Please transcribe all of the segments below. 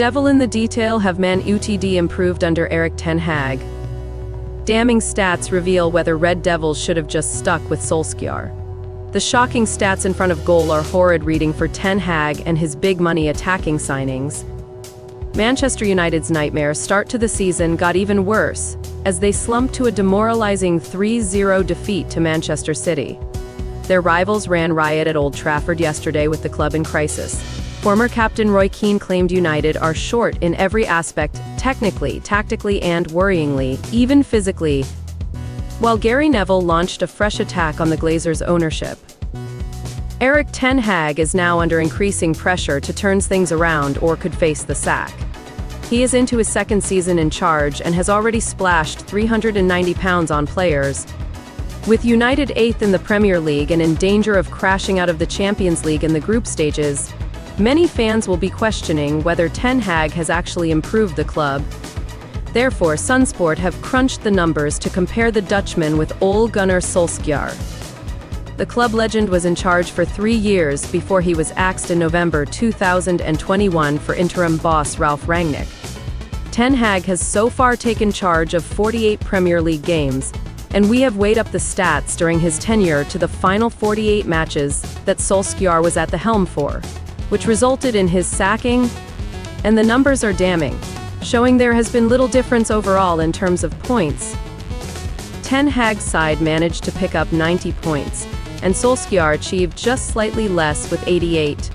devil in the detail. Have Man Utd improved under Erik Ten Hag? Damning stats reveal whether Red Devils should have just stuck with Solskjaer. The shocking stats in front of goal are horrid reading for Ten Hag and his big money attacking signings. Manchester United's nightmare start to the season got even worse, as they slumped to a demoralising 3-0 defeat to Manchester City. Their rivals ran riot at Old Trafford yesterday with the club in crisis. Former captain Roy Keane claimed United are short in every aspect, technically, tactically and worryingly, even physically, while Gary Neville launched a fresh attack on the Glazers' ownership. Erik Ten Hag is now under increasing pressure to turn things around or could face the sack. He is into his second season in charge and has already splashed £390 on players. With United 8th in the Premier League and in danger of crashing out of the Champions League in the group stages, many fans will be questioning whether Ten Hag has actually improved the club. Therefore, Sunsport have crunched the numbers to compare the Dutchman with Ole Gunnar Solskjaer. The club legend was in charge for 3 years before he was axed in November 2021 for interim boss Ralf Rangnick. Ten Hag has so far taken charge of 48 Premier League games, and we have weighed up the stats during his tenure to the final 48 matches that Solskjaer was at the helm for, which resulted in his sacking, and the numbers are damning, showing there has been little difference overall in terms of points. Ten Hag's side managed to pick up 90 points, and Solskjaer achieved just slightly less with 88.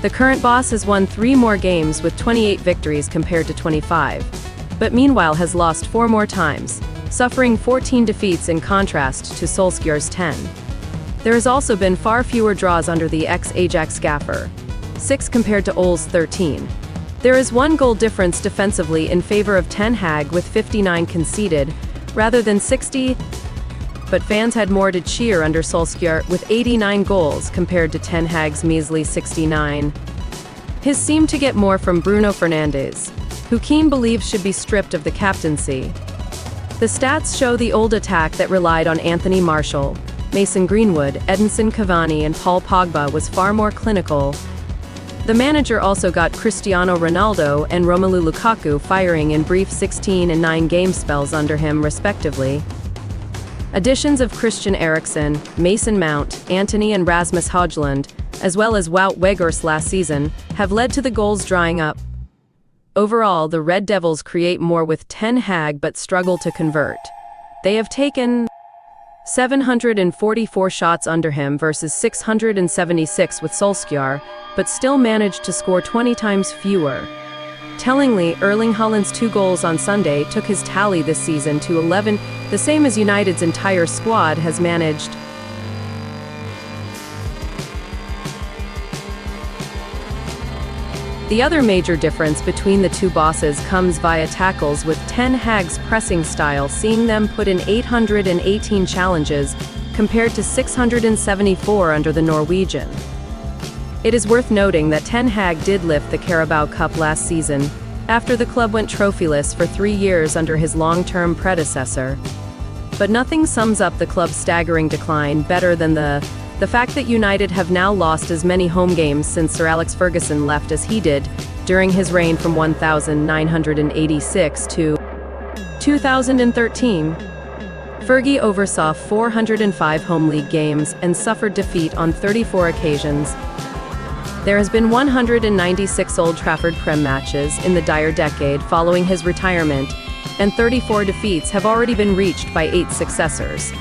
The current boss has won 3 more games with 28 victories compared to 25, but meanwhile has lost 4 more times, suffering 14 defeats in contrast to Solskjaer's 10. There has also been far fewer draws under the ex-Ajax gaffer, 6 compared to Ole's 13. There is 1 goal difference defensively in favor of Ten Hag with 59 conceded, rather than 60, but fans had more to cheer under Solskjaer with 89 goals compared to Ten Hag's measly 69. His seemed to get more from Bruno Fernandes, who Keane believes should be stripped of the captaincy. The stats show the old attack that relied on Anthony Martial, Mason Greenwood, Edinson Cavani and Paul Pogba was far more clinical. The manager also got Cristiano Ronaldo and Romelu Lukaku firing in brief 16 and 9 game spells under him respectively. Additions of Christian Eriksen, Mason Mount, Antony and Rasmus Højlund, as well as Wout Weghorst last season, have led to the goals drying up. Overall, the Red Devils create more with Ten Hag but struggle to convert. They have taken 744 shots under him versus 676 with Solskjaer, but still managed to score 20 times fewer. Tellingly, Erling Haaland's 2 goals on Sunday took his tally this season to 11, the same as United's entire squad has managed. The other major difference between the 2 bosses comes via tackles, with Ten Hag's pressing style seeing them put in 818 challenges compared to 674 under the Norwegian. It is worth noting that Ten Hag did lift the Carabao Cup last season, after the club went trophyless for 3 years under his long-term predecessor. But nothing sums up the club's staggering decline better than the fact that United have now lost as many home games since Sir Alex Ferguson left as he did during his reign from 1986 to 2013. Fergie oversaw 405 home league games and suffered defeat on 34 occasions. There has been 196 Old Trafford Prem matches in the dire decade following his retirement, and 34 defeats have already been reached by 8 successors.